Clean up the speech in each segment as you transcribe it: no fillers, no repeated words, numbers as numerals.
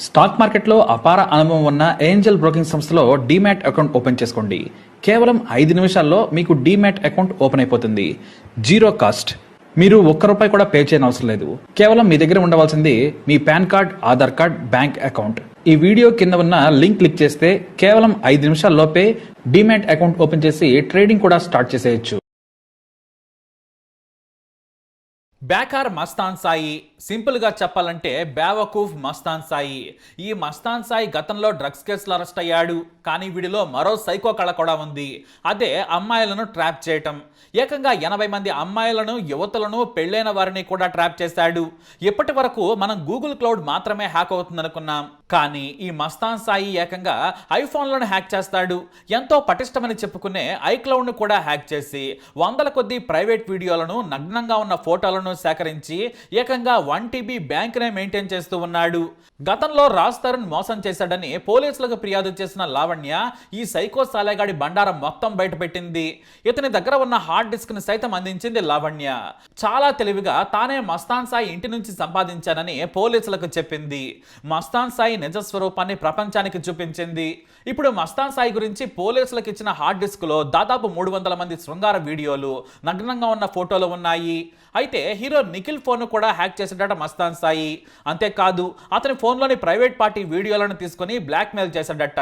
Stock మార్కెట్లో అపార అనుభవం ఉన్న ఏంజల్ బ్రోకింగ్ సంస్థలో డీమ్యాట్ అకౌంట్ ఓపెన్ చేసుకోండి. కేవలం 5 నిమిషాల్లో మీకు డీమ్యాట్ అకౌంట్ ఓపెన్ అయిపోతుంది. Zero cost. మీరు ₹1 కూడా పే చేయని అవసరం లేదు. కేవలం మీ దగ్గర ఉండవలసింది మీ PAN card, Aadhaar card, bank account. ఈ వీడియో కింద ఉన్న లింక్ క్లిక్ చేస్తే కేవలం 5 నిమిషాల్లోపే డీమ్యాట్ అకౌంట్ ఓపెన్ చేసి ట్రేడింగ్ కూడా స్టార్ట్ చేసేయచ్చు. బేకార్ మస్తాన్ సాయి, సింపుల్గా చెప్పాలంటే బేవకూఫ్ మస్తాన్ సాయి. ఈ మస్తాన్ సాయి గతంలో డ్రగ్స్ కేసులో అరెస్ట్ అయ్యాడు. కానీ వీడిలో మరో సైకో కళ కూడా ఉంది. అదే అమ్మాయిలను ట్రాప్ చేయటం. ఏకంగా 80 మంది అమ్మాయిలను, యువతులను, పెళ్లైన వారిని కూడా ట్రాప్ చేశాడు. ఇప్పటి వరకు మనం గూగుల్ క్లౌడ్ మాత్రమే హ్యాక్ అవుతుందనుకున్నాం. కానీ ఈ మస్తాన్ సాయి ఏకంగా ఐఫోన్లను హ్యాక్ చేస్తాడు. ఎంతో పటిష్టమని చెప్పుకునే ఐక్లౌడ్ను కూడా హ్యాక్ చేసి వందల కొద్ది ప్రైవేట్ వీడియోలను, నగ్నంగా ఉన్న ఫోటోలను సేకరించి ఏకంగా 1 TB బ్యాంకునే మెయింటైన్ చేస్తూ ఉన్నాడు. గతంలో రాజ్ తరుణ్ మోసం చేశాడని పోలీసులకు ఫిర్యాదు చేసిన లావణ్య ఈ సైకో సాలేగాడి బండారం మొత్తం బయటపెట్టింది. ఇతని దగ్గర ఉన్న హార్డ్ డిస్క్ ని సైతం అందించింది లావణ్య. చాలా తెలివిగా తానే మస్తాన్ సాయి ఇంటి నుంచి సంపాదించానని పోలీసులకు చెప్పింది. మస్తాన్ సాయి నిజ స్వరూపాన్ని ప్రపంచానికి చూపించింది. ఇప్పుడు మస్తాన్ సాయి గురించి పోలీసులకు ఇచ్చిన హార్డ్ డిస్క్ లో దాదాపు 300 మంది శృంగార వీడియోలు, నగ్నంగా ఉన్న ఫోటోలు ఉన్నాయి. అయితే హీరో నిఖిల్ ఫోన్ కూడా హ్యాక్ చేసేటట మస్తాన్ సాయి. అంతేకాదు అతని ఫోన్లోని ప్రైవేట్ పార్టీ వీడియోలను తీసుకుని బ్లాక్ మెయిల్ చేశాడట.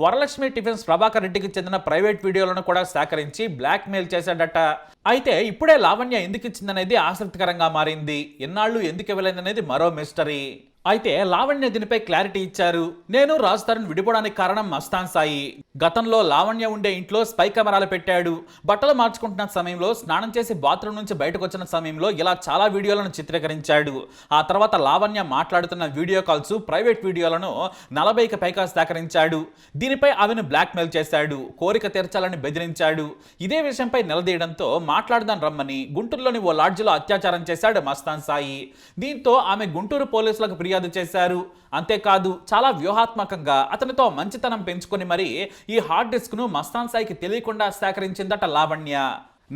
వరలక్ష్మి టిఫిన్స్ ప్రభాకర్ రెడ్డికి చెందిన ప్రైవేట్ వీడియోలను కూడా సేకరించి బ్లాక్ మెయిల్ చేశాడట. అయితే ఇప్పుడే లావణ్య ఎందుకు ఇచ్చిందనేది ఆసక్తికరంగా మారింది. ఎన్నాళ్ళు ఎందుకు ఇవ్వలేదనేది మరో మిస్టరీ. అయితే లావణ్య దీనిపై క్లారిటీ ఇచ్చారు. నేను రాజ్ తరుణ్ విడిపోవడానికి కారణం మస్తాన్ సాయి. గతంలో లావణ్య ఉండే ఇంట్లో స్పై కెమెరాలు పెట్టాడు. బట్టలు మార్చుకుంటున్న సమయంలో, స్నానం చేసి బాత్రూమ్ నుంచి బయటకు వచ్చిన సమయంలో ఇలా చాలా వీడియోలను చిత్రీకరించాడు. ఆ తర్వాత లావణ్య మాట్లాడుతున్న వీడియో కాల్స్, ప్రైవేట్ వీడియోలను 40కి పైగా సేకరించాడు. దీనిపై ఆమెను బ్లాక్ మెయిల్ చేశాడు. కోరిక తీర్చాలని బెదిరించాడు. ఇదే విషయంపై నిలదీయడంతో మాట్లాడదాం రమ్మని గుంటూరులోని ఓ లాడ్జిలో అత్యాచారం చేశాడు మస్తాన్ సాయి. దీంతో ఆమె గుంటూరు పోలీసులకు ఫిర్యాదు చేశారు. అంతేకాదు చాలా వ్యూహాత్మకంగా అతనితో మంచితనం పెంచుకొని మరి ఈ హార్డ్ డిస్క్ ను మస్తాన్ సాయికి తెలియకుండా సేకరించిందట లావణ్య.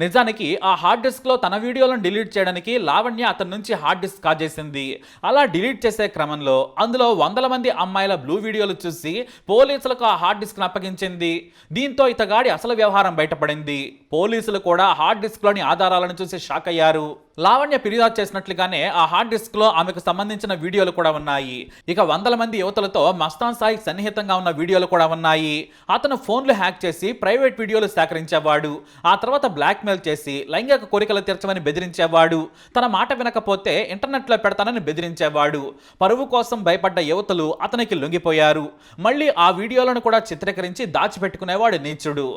నిజానికి ఆ హార్డ్ డిస్క్ లో తన వీడియోలను డిలీట్ చేయడానికి లావణ్య అతని నుంచి హార్డ్ డిస్క్ కాజేసింది. అలా డిలీట్ చేసే క్రమంలో అందులో 100 మంది అమ్మాయిల బ్లూ వీడియోలు చూసి పోలీసులకు ఆ హార్డ్ డిస్క్ ను అప్పగించింది. దీంతో ఇతగాడి అసలు వ్యవహారం బయటపడింది. పోలీసులు కూడా హార్డ్ డిస్క్ లోని ఆధారాలను చూసి షాక్ అయ్యారు. లావణ్య ఫిర్యాదు చేసినట్లుగానే ఆ హార్డ్ డిస్క్ లో ఆమెకు సంబంధించిన వీడియోలు కూడా ఉన్నాయి. ఇక 100 మంది యువతులతో మస్తాన్ సాయి సన్నిహితంగా ఉన్న వీడియోలు కూడా ఉన్నాయి. అతను ఫోన్లు హ్యాక్ చేసి ప్రైవేట్ వీడియోలు సేకరించేవాడు. ఆ తర్వాత బ్లాక్ మెయిల్ చేసి లైంగిక కోరికలు తీర్చమని బెదిరించేవాడు. తన మాట వినకపోతే ఇంటర్నెట్ లో పెడతానని బెదిరించేవాడు. పరువు కోసం భయపడ్డ యువతులు అతనికి లొంగిపోయారు. మళ్ళీ ఆ వీడియోలను కూడా చిత్రీకరించి దాచిపెట్టుకునేవాడు నీచుడు.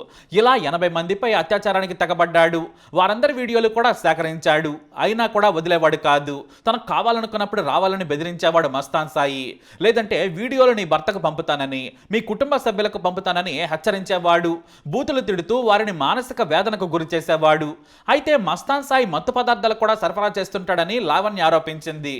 ఇలా 80 మందిపై అత్యాచారానికి తెగబడ్డాడు. వారందరి వీడియోలు కూడా సేకరించాడు. అయినా కూడా వదిలేవాడు కాదు. తనకు కావాలనుకున్నప్పుడు రావాలని బెదిరించేవాడు మస్తాన్ సాయి. లేదంటే వీడియోలు నీ భర్తకు పంపుతానని, మీ కుటుంబ సభ్యులకు పంపుతానని హెచ్చరించేవాడు. బూతులు తిడుతూ వారిని మానసిక వేదనకు గురి చేసేవాడు. అయితే మస్తాన్ సాయి మత్తు పదార్థాలు కూడా సరఫరా చేస్తుంటాడని లావణ్య ఆరోపించింది.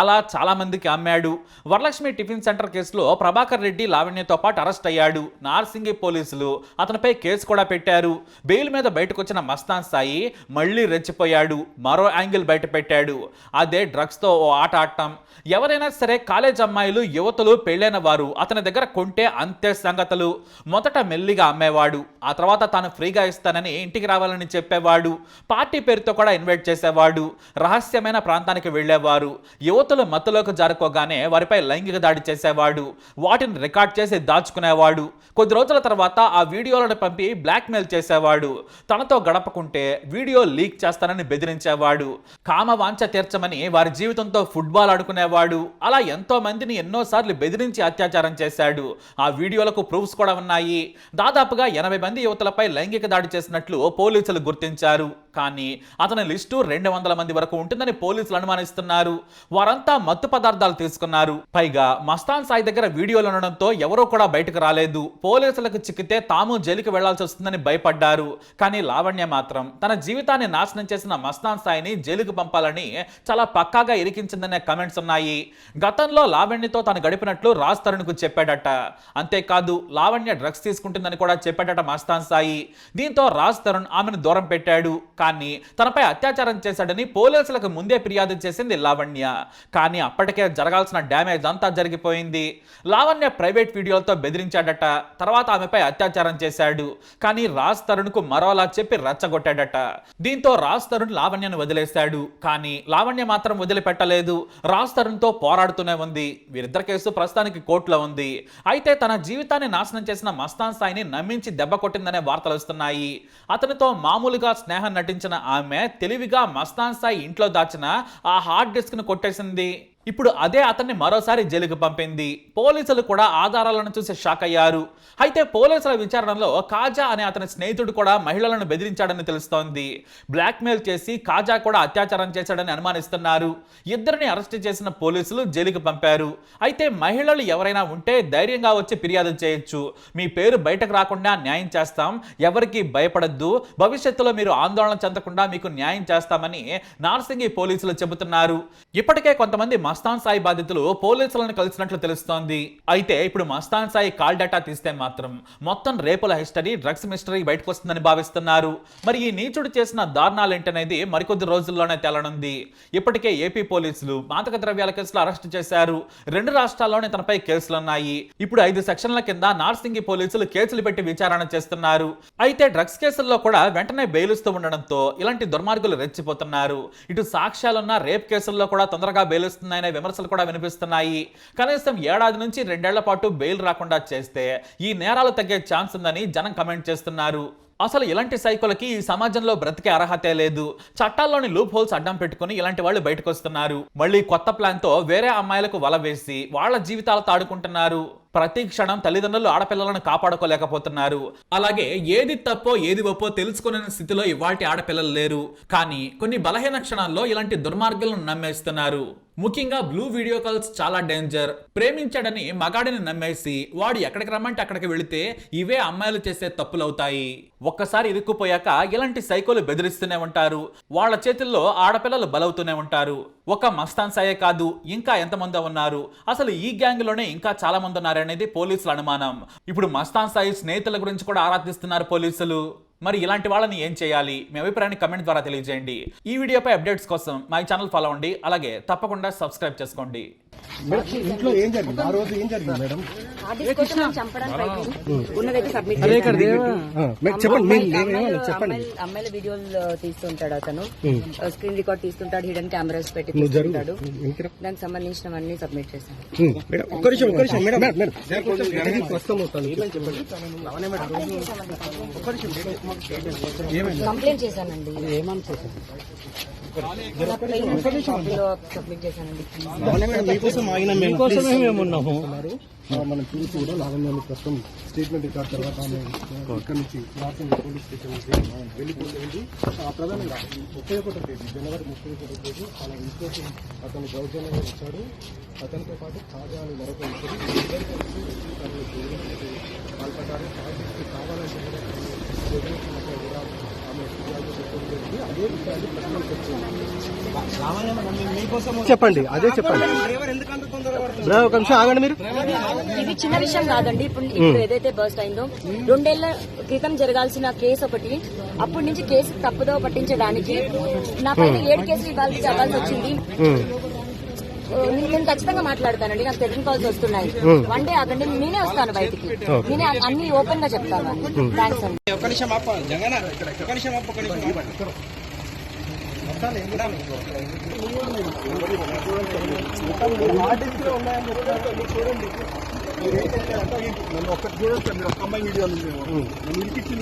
అలా చాలా మందికి అమ్మాడు. వరలక్ష్మి టిఫిన్ సెంటర్ కేసులో ప్రభాకర్ రెడ్డి లావణ్యతో పాటు అరెస్ట్ అయ్యాడు. నార్సింగి పోలీసులు అతనిపై కేసు కూడా పెట్టారు. బెయిల్ మీద బయటకు వచ్చిన మస్తాన్ సాయి మళ్ళీ రెచ్చిపోయాడు. మరో యాంగిల్ బయట పెట్టాడు. అదే డ్రగ్స్తో ఓ ఆట ఆడటం. ఎవరైనా సరే కాలేజ్ అమ్మాయిలు, యువతులు, పెళ్ళైన వారు అతని దగ్గర కొంటే అంతే సంగతులు. మొదట మెల్లిగా అమ్మేవాడు. ఆ తర్వాత తాను ఫ్రీగా ఇస్తానని ఇంటికి రావాలని చెప్పేవాడు. పార్టీ పేరుతో కూడా ఇన్వైట్ చేసేవాడు. రహస్యమైన ప్రాంతానికి వెళ్ళేవారు. యువతులు మత్తులోకి జారుకోగానే వారిపై లైంగిక దాడి చేసేవాడు. వాటిని రికార్డ్ చేసి దాచుకునేవాడు. కొద్ది రోజుల తర్వాత ఆ వీడియోలను పంపి బ్లాక్ మెయిల్ చేసేవాడు. తనతో గడపకుంటే వీడియో లీక్ చేస్తానని బెదిరించేవాడు. కామ వాంఛ తీర్చమని వారి జీవితంతో ఫుట్బాల్ ఆడుకునేవాడు. అలా ఎంతో మందిని ఎన్నోసార్లు బెదిరించి అత్యాచారం చేశాడు. ఆ వీడియోలకు ప్రూఫ్స్ కూడా ఉన్నాయి. దాదాపుగా 80 మంది యువతులపై లైంగిక దాడి చేసినట్లు పోలీసులు గుర్తించారు. కానీ అతని లిస్టు 200 మంది వరకు ఉంటుందని పోలీసులు అనుమానిస్తున్నారు. వారంతా మత్తు పదార్థాలు తీసుకున్నారు. పైగా మస్తాన్ సాయి దగ్గర వీడియోలు ఉండడంతో ఎవరూ కూడా బయటకు రాలేదు. పోలీసులకు చిక్కితే తాము జైలుకి వెళ్లాల్సి వస్తుందని భయపడ్డారు. కానీ కానీ లావణ్య మాత్రం తన జీవితాన్ని నాశనం చేసిన మస్తాన్ సాయిని జైలుకు పంపాలని చాలా పక్కాగా ఇరికించిందనే కమెంట్స్ ఉన్నాయి. గతంలో లావణ్యతో తను గడిపినట్లు రాజ్ తరుణ్కు చెప్పాడట. అంతేకాదు లావణ్య డ్రగ్స్ తీసుకుంటుందని కూడా చెప్పాడట మస్తాన్ సాయి. దీంతో రాజ్ తరుణ్ ఆమెను దూరం పెట్టాడు. కానీ తనపై అత్యాచారం చేశాడని పోలీసులకు ముందే ఫిర్యాదు చేసింది లావణ్య. కానీ అప్పటికే జరగాల్సిన డ్యామేజ్ అంతా జరిగిపోయింది. లావణ్య ప్రైవేట్ వీడియోలతో బెదిరించాడట. తర్వాత ఆమెపై అత్యాచారం చేశాడు. కానీ రాజ్ తరుణ్ కు మరోలా చెప్పి రెచ్చగొట్టాడట. దీంతో రాజ్ తరుణ్ లావణ్యను వదిలేశాడు. కానీ లావణ్య మాత్రం వదిలిపెట్టలేదు. రాజ్ తరుణ్ తో పోరాడుతూనే ఉంది. వీరిద్దరి కేసు ప్రస్తుతానికి కోర్టులో ఉంది. అయితే తన జీవితాన్ని నాశనం చేసిన మస్తాన్ సాయిని నమ్మించి దెబ్బ కొట్టిందనే వార్తలు వస్తున్నాయి. అతనితో మామూలుగా స్నేహం నటించిన ఆమె తెలివిగా మస్తాన్ సాయి ఇంట్లో దాచిన ఆ హార్డ్ డిస్క్ ను కొట్టేసింది. ఇప్పుడు అదే అతన్ని మరోసారి జైలుకు పంపింది. పోలీసులు కూడా ఆధారాలను చూసి షాక్ అయ్యారు. అయితే పోలీసుల విచారణలో కాజా అనే అతని స్నేహితుడు కూడా మహిళలను బెదిరించాడని తెలుస్తోంది. బ్లాక్మెయిల్ చేసి కాజా కూడా అత్యాచారం చేశాడని అనుమానిస్తున్నారు. ఇద్దరిని అరెస్ట్ చేసిన పోలీసులు జైలుకు పంపారు. అయితే మహిళలు ఎవరైనా ఉంటే ధైర్యంగా వచ్చి ఫిర్యాదు చేయొచ్చు. మీ పేరు బయటకు రాకుండా న్యాయం చేస్తాం, ఎవరికి భయపడద్దు, భవిష్యత్తులో మీరు ఆందోళన చెందకుండా మీకు న్యాయం చేస్తామని నార్సింగి పోలీసులు చెబుతున్నారు. ఇప్పటికే కొంతమంది మస్తాన్ సాయి బాధితులు పోలీసులను కలిసినట్లు తెలుస్తోంది. అయితే ఇప్పుడు మస్తాన్ సాయి కాల్ డేటా తీస్తే మాత్రం మొత్తం రేపుల హిస్టరీ, డ్రగ్స్ మిస్టరీ బయటకు వస్తుందని భావిస్తున్నారు. మరి ఈ నీచుడు చేసిన దారుణాలు ఏంటనేది మరికొద్ది రోజుల్లోనే తేలనుంది. ఇప్పటికే ఏపీ పోలీసులు మాదక ద్రవ్యాల కేసులు అరెస్ట్ చేశారు. 2 రాష్ట్రాల్లోనే తనపై కేసులున్నాయి. ఇప్పుడు 5 సెక్షన్ల కింద నార్సింగి పోలీసులు కేసులు పెట్టి విచారణ చేస్తున్నారు. అయితే డ్రగ్స్ కేసుల్లో కూడా వెంటనే బెయిల్ ఇస్తూ ఉండడంతో ఇలాంటి దుర్మార్గులు రెచ్చిపోతున్నారు. ఇటు సాక్ష్యాలున్న రేప్ కేసుల్లో కూడా తొందరగా బెయిల్ ఇస్తున్నాయనే విమర్శలు కూడా వినిపిస్తున్నాయి. కనీసం 1 ఏడాది నుంచి 2 ఏళ్ల పాటు బెయిల్ రాకుండా చేస్తే ఈ నేరాలు తగ్గే ఛాన్స్ ఉందని జనం కమెంట్ చేస్తున్నారు. అసలు ఇలాంటి సైకోలకి ఈ సమాజంలో బ్రతికే అర్హతే లేదు. చట్టాల్లోని లూప్ హోల్స్ అడ్డం పెట్టుకుని ఇలాంటి వాళ్ళు బయటకు వస్తున్నారు. మళ్ళీ కొత్త ప్లాన్ తో వేరే అమ్మాయిలకు వల వేసి వాళ్ళ జీవితాలతో ఆడుకుంటున్నారు. ప్రతి క్షణం తల్లిదండ్రులు ఆడపిల్లలను కాపాడుకోలేకపోతున్నారు. అలాగే ఏది తప్పో ఏది ఒప్పో తెలుసుకునే స్థితిలో ఇవాల్టి ఆడపిల్లలు లేరు. కానీ కొన్ని బలహీన క్షణాల్లో ఇలాంటి దుర్మార్గులను నమ్మేస్తున్నారు. ముఖ్యంగా బ్లూ వీడియో కాల్స్ చాలా డేంజర్. ప్రేమించాడని మగాడిని నమ్మేసి వాడు ఎక్కడికి రమ్మంటే అక్కడికి వెళితే ఇవే అమ్మాయిలు చేసే తప్పులవుతాయి. ఒక్కసారి ఇరుక్కుపోయాక ఇలాంటి సైకోలు బెదిరిస్తూనే ఉంటారు. వాళ్ళ చేతుల్లో ఆడపిల్లలు బలవుతూనే ఉంటారు. ఒక మస్తాన్ సాయే కాదు, ఇంకా ఎంతమంది ఉన్నారు. అసలు ఈ గ్యాంగ్ లోనే ఇంకా చాలా మంది ఉన్నారనేది పోలీసుల అనుమానం. ఇప్పుడు మస్తాన్ సాయి స్నేహితుల గురించి కూడా ఆరాధిస్తున్నారు పోలీసులు. మరి ఇలాంటి వాళ్ళని ఏం చేయాలి? మీ అభిప్రాయాన్ని కమెంట్ ద్వారా తెలియజేయండి. ఈ వీడియోపై అప్డేట్స్ కోసం మా ఛానల్ ఫాలో అవ్వండి. అలాగే తప్పకుండా సబ్స్క్రైబ్ చేసుకోండి. ఇంట్లో ఏం జరిగింది? ఆ రోజు ఏం జరిగింది మేడం? చెప్పండి. అమ్మాయిల వీడియోలు తీస్తుంటాడు అతను, స్క్రీన్ రికార్డ్ తీస్తుంటాడు, హిడెన్ కెమెరాస్ పెట్టి తీస్తుంటాడు. దానికి సంబంధించినవన్నీ సబ్మిట్ చేశాను. కంప్లైంట్ చేశానండి. సబ్మిట్ చేశానండి. మనం చూసి కూడా లావణ్యాన్ని ప్రస్తుతం స్టేట్మెంట్ రికార్డ్ తర్వాత ఆమె ఇక్కడ నుంచి నార్సింగ్ పోలీస్ స్టేషన్ నుంచి వెళ్ళిపోయింది. ప్రధానంగా 31 తేదీ జనవరి 31 తేదీ అలా ఇంట్లో అతను దౌర్జన్యంగా వచ్చాడు. అతనితో పాటు కాజా అని మరొక పాల్పడ్డారు. కావాలంటే ఆమె అదే విషయాన్ని ప్రశ్నలకు చెప్పండి. అదే చెప్పండి. ఒక నిమిషం ఆగండి. మీరు ఇది చిన్న విషయం కాదండి. ఇప్పుడు ఏదైతే బర్స్ట్ అయిందో 2 ఏళ్ల క్రితం జరగాల్సిన కేసు ఒకటి, అప్పటి నుంచి కేసు తప్పుదో పట్టించడానికి నా పైన 7 కేసులు ఇవ్వాల్సి వచ్చింది. నేను ఖచ్చితంగా మాట్లాడతానండి. నాకు టెలిఫోన్ కాల్స్ వస్తున్నాయి. 1 డే ఆగండి, నేనే వస్తాను బయటికి. నేనే అన్ని ఓపెన్ గా చెప్తాను. థ్యాంక్స్ అండి. నన్ను ఒక్కటి చూడండి. మీరు ఒక్క అమ్మాయి వీడియోలు నన్ను ఇరికిచ్చి